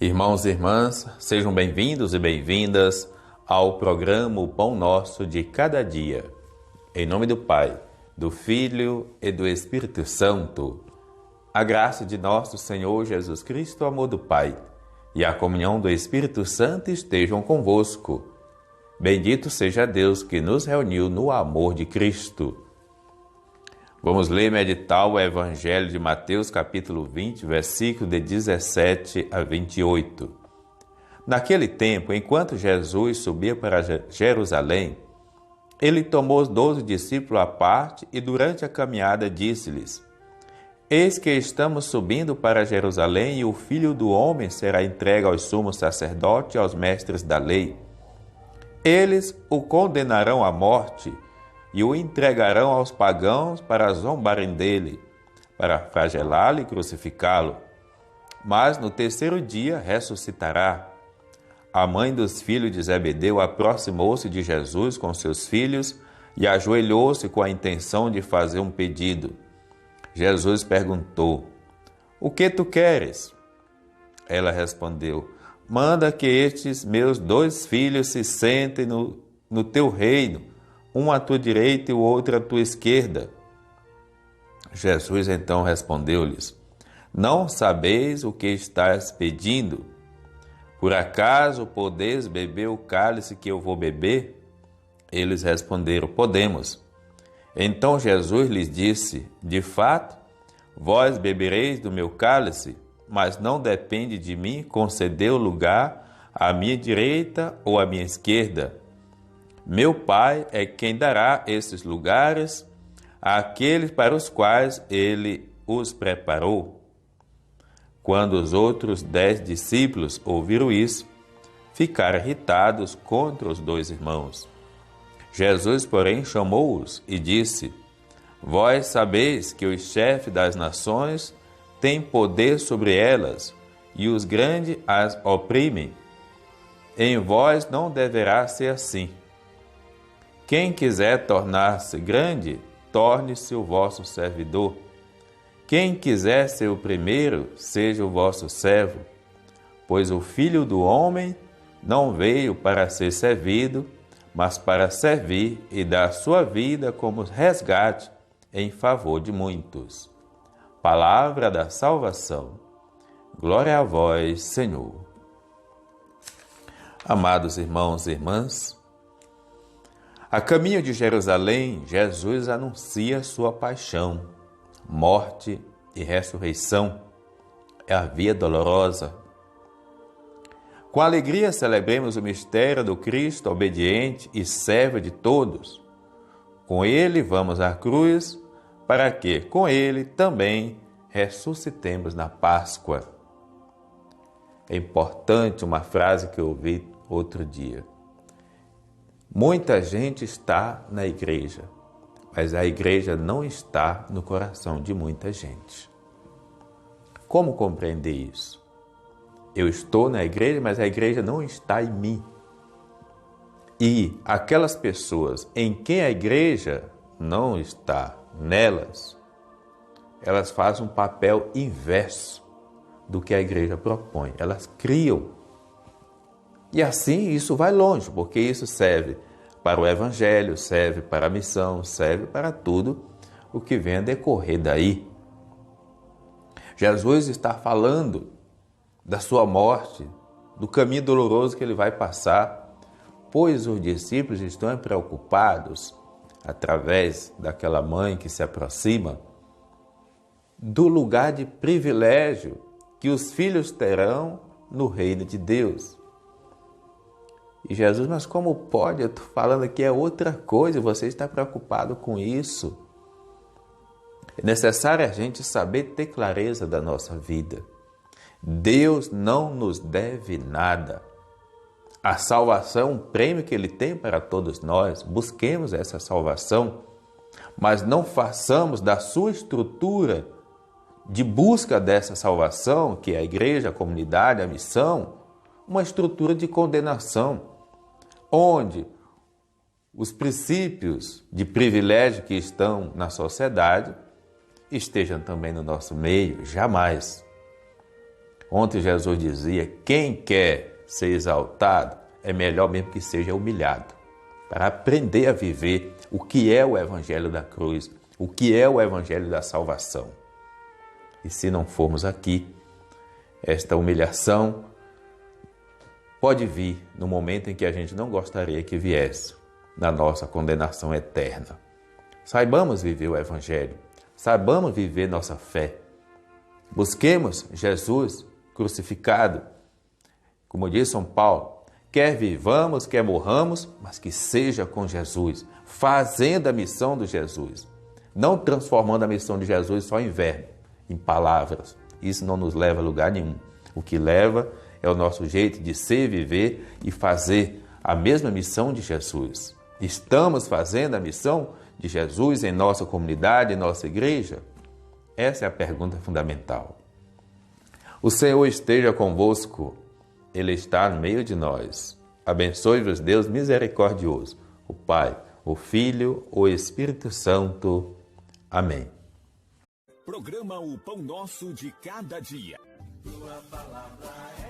Irmãos e irmãs, sejam bem-vindos e bem-vindas ao programa O Pão Nosso de Cada Dia. Em nome do Pai, do Filho e do Espírito Santo, a graça de nosso Senhor Jesus Cristo, o amor do Pai e a comunhão do Espírito Santo estejam convosco. Bendito seja Deus que nos reuniu no amor de Cristo. Vamos ler e meditar o Evangelho de Mateus, capítulo 20, versículo de 17 a 28. Naquele tempo, enquanto Jesus subia para Jerusalém, ele tomou os 12 discípulos à parte e durante a caminhada disse-lhes: Eis que estamos subindo para Jerusalém e o Filho do Homem será entregue aos sumos sacerdotes e aos mestres da lei. Eles o condenarão à morte e o entregarão aos pagãos para zombarem dele, para flagelá-lo e crucificá-lo. Mas no terceiro dia ressuscitará. A mãe dos filhos de Zebedeu aproximou-se de Jesus com seus filhos e ajoelhou-se com a intenção de fazer um pedido. Jesus perguntou: O que tu queres? Ela respondeu: Manda que estes meus 2 filhos se sentem no teu reino, um à tua direita e o outro à tua esquerda. Jesus então respondeu-lhes: Não sabeis o que estás pedindo? Por acaso podeis beber o cálice que eu vou beber? Eles responderam: Podemos. Então Jesus lhes disse: De fato, vós bebereis do meu cálice, mas não depende de mim conceder o lugar à minha direita ou à minha esquerda. Meu Pai é quem dará esses lugares àqueles para os quais ele os preparou. Quando os outros 10 discípulos ouviram isso, ficaram irritados contra os 2 irmãos. Jesus, porém, chamou-os e disse: Vós sabeis que os chefes das nações têm poder sobre elas, e os grandes as oprimem. Em vós não deverá ser assim. Quem quiser tornar-se grande, torne-se o vosso servidor. Quem quiser ser o primeiro, seja o vosso servo. Pois o Filho do Homem não veio para ser servido, mas para servir e dar sua vida como resgate em favor de muitos. Palavra da salvação. Glória a vós, Senhor. Amados irmãos e irmãs, a caminho de Jerusalém, Jesus anuncia sua paixão, morte e ressurreição. É a via dolorosa. Com alegria celebremos o mistério do Cristo obediente e servo de todos. Com ele vamos à cruz, para que, com ele, também ressuscitemos na Páscoa. É importante uma frase que eu ouvi outro dia. Muita gente está na igreja, mas a igreja não está no coração de muita gente. Como compreender isso? Eu estou na igreja, mas a igreja não está em mim. E aquelas pessoas em quem a igreja não está nelas, elas fazem um papel inverso do que a igreja propõe. Elas criam. E assim isso vai longe, porque isso serve para o Evangelho, serve para a missão, serve para tudo o que vem a decorrer daí. Jesus está falando da sua morte, do caminho doloroso que ele vai passar, pois os discípulos estão preocupados, através daquela mãe que se aproxima, do lugar de privilégio que os filhos terão no reino de Deus. E Jesus, mas como pode? Eu estou falando aqui é outra coisa, você está preocupado com isso. É necessário a gente saber ter clareza da nossa vida. Deus não nos deve nada. A salvação é um prêmio que Ele tem para todos nós. Busquemos essa salvação, mas não façamos da sua estrutura de busca dessa salvação, que é a igreja, a comunidade, a missão, uma estrutura de condenação, onde os princípios de privilégio que estão na sociedade estejam também no nosso meio. Jamais. Ontem Jesus dizia: quem quer ser exaltado, é melhor mesmo que seja humilhado, para aprender a viver o que é o Evangelho da cruz, o que é o Evangelho da salvação. E se não formos aqui, esta humilhação pode vir no momento em que a gente não gostaria que viesse, na nossa condenação eterna. Saibamos viver o Evangelho, saibamos viver nossa fé. Busquemos Jesus crucificado. Como diz São Paulo, quer vivamos, quer morramos, mas que seja com Jesus, fazendo a missão de Jesus, não transformando a missão de Jesus só em verbo, em palavras. Isso não nos leva a lugar nenhum. O que leva é o nosso jeito de ser, viver e fazer a mesma missão de Jesus. Estamos fazendo a missão de Jesus em nossa comunidade, em nossa igreja? Essa é a pergunta fundamental. O Senhor esteja convosco, Ele está no meio de nós. Abençoe-vos, Deus misericordioso, o Pai, o Filho, o Espírito Santo. Amém. Programa O Pão Nosso de Cada Dia. Tua palavra é